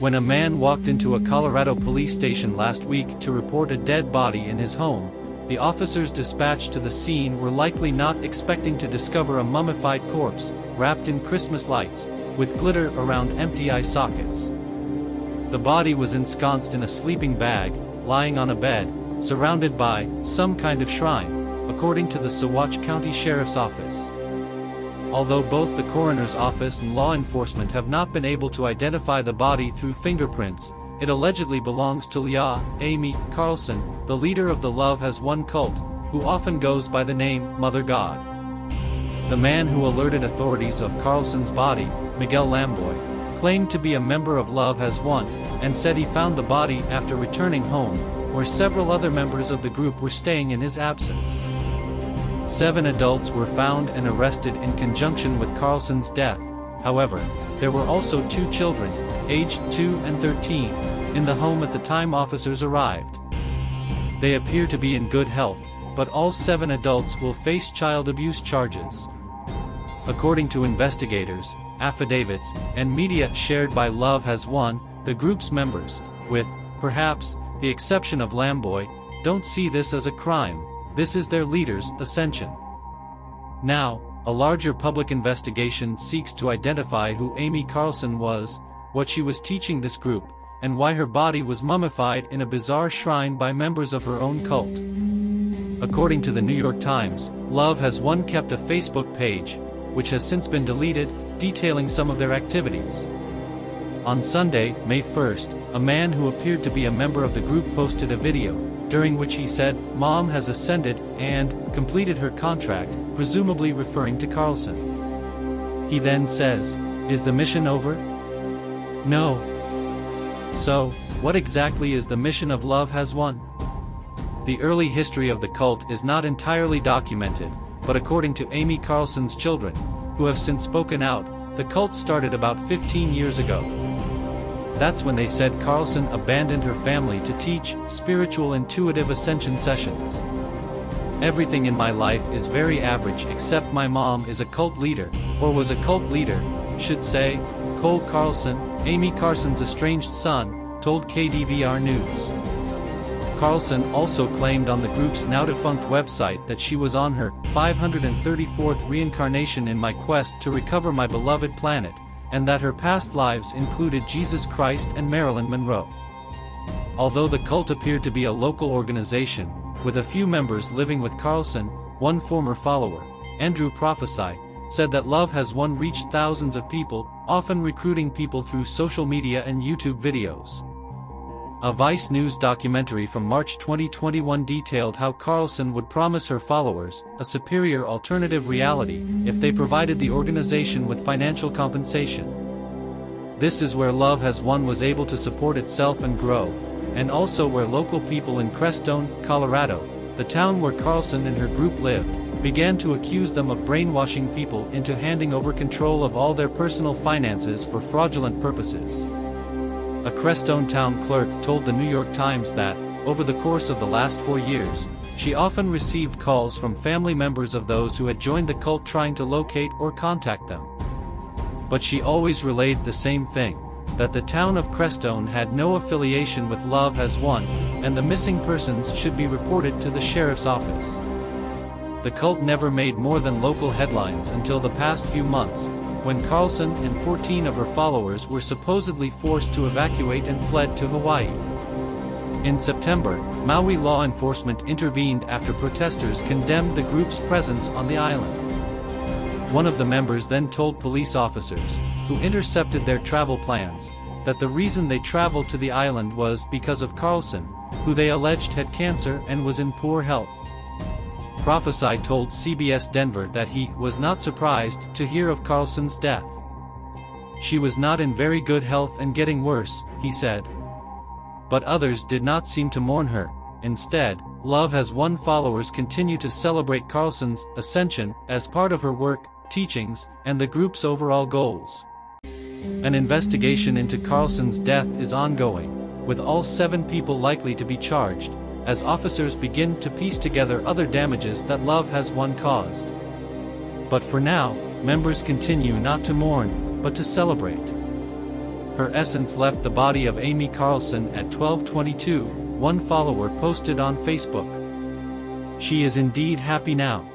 When a man walked into a Colorado police station last week to report a dead body in his home, the officers dispatched to the scene were likely not expecting to discover a mummified corpse, wrapped in Christmas lights, with glitter around empty eye sockets. The body was ensconced in a sleeping bag, lying on a bed, surrounded by some kind of shrine, according to the Saguache County Sheriff's Office. Although both the coroner's office and law enforcement have not been able to identify the body through fingerprints, it allegedly belongs to Leah Amy Carlson, the leader of the Love Has Won cult, who often goes by the name Mother God. The man who alerted authorities of Carlson's body, Miguel Lamboy, claimed to be a member of Love Has Won, and said he found the body after returning home, where several other members of the group were staying in his absence. 7 adults were found and arrested in conjunction with Carlson's death. However, there were also 2 children, aged 2 and 13, in the home at the time officers arrived. They appear to be in good health, but all 7 adults will face child abuse charges. According to investigators, affidavits, and media shared by Love Has Won, the group's members, with, perhaps, the exception of Lamboy, don't see this as a crime. This is their leader's ascension. Now, a larger public investigation seeks to identify who Amy Carlson was, what she was teaching this group, and why her body was mummified in a bizarre shrine by members of her own cult. According to the New York Times, Love Has Won kept a Facebook page, which has since been deleted, detailing some of their activities. On Sunday, May 1st, a man who appeared to be a member of the group posted a video, during which he said, "Mom has ascended," and completed her contract, presumably referring to Carlson. He then says, "Is the mission over?" No. So, what exactly is the mission of Love Has Won? The early history of the cult is not entirely documented, but according to Amy Carlson's children, who have since spoken out, the cult started about 15 years ago. That's when they said Carlson abandoned her family to teach spiritual intuitive ascension sessions. "Everything in my life is very average except my mom is a cult leader, or was a cult leader, should say," Cole Carlson, Amy Carson's estranged son, told KDVR News. Carlson also claimed on the group's now-defunct website that she was on her 534th reincarnation in my quest to recover my beloved planet, and that her past lives included Jesus Christ and Marilyn Monroe. Although the cult appeared to be a local organization, with a few members living with Carlson, one former follower, Andrew Prophesy, said that Love Has Won reached thousands of people, often recruiting people through social media and YouTube videos. A Vice News documentary from March 2021 detailed how Carlson would promise her followers a superior alternative reality if they provided the organization with financial compensation. This is where Love Has Won was able to support itself and grow, and also where local people in Crestone, Colorado, the town where Carlson and her group lived, began to accuse them of brainwashing people into handing over control of all their personal finances for fraudulent purposes. A Crestone town clerk told the New York Times that, over the course of the last 4 years, she often received calls from family members of those who had joined the cult trying to locate or contact them. But she always relayed the same thing, that the town of Crestone had no affiliation with Love Has Won, and the missing persons should be reported to the sheriff's office. The cult never made more than local headlines until the past few months, when Carlson and 14 of her followers were supposedly forced to evacuate and fled to Hawaii. In September, Maui law enforcement intervened after protesters condemned the group's presence on the island. One of the members then told police officers, who intercepted their travel plans, that the reason they traveled to the island was because of Carlson, who they alleged had cancer and was in poor health. Prophesy told CBS Denver that he was not surprised to hear of Carlson's death. "She was not in very good health and getting worse," he said. But others did not seem to mourn her. Instead, Love Has Won followers continue to celebrate Carlson's ascension as part of her work, teachings, and the group's overall goals. An investigation into Carlson's death is ongoing, with all 7 people likely to be charged, as officers begin to piece together other damages that Love Has Won caused. But for now, members continue not to mourn, but to celebrate. Her essence left the body of Amy Carlson at 12:22, one follower posted on Facebook. She is indeed happy now.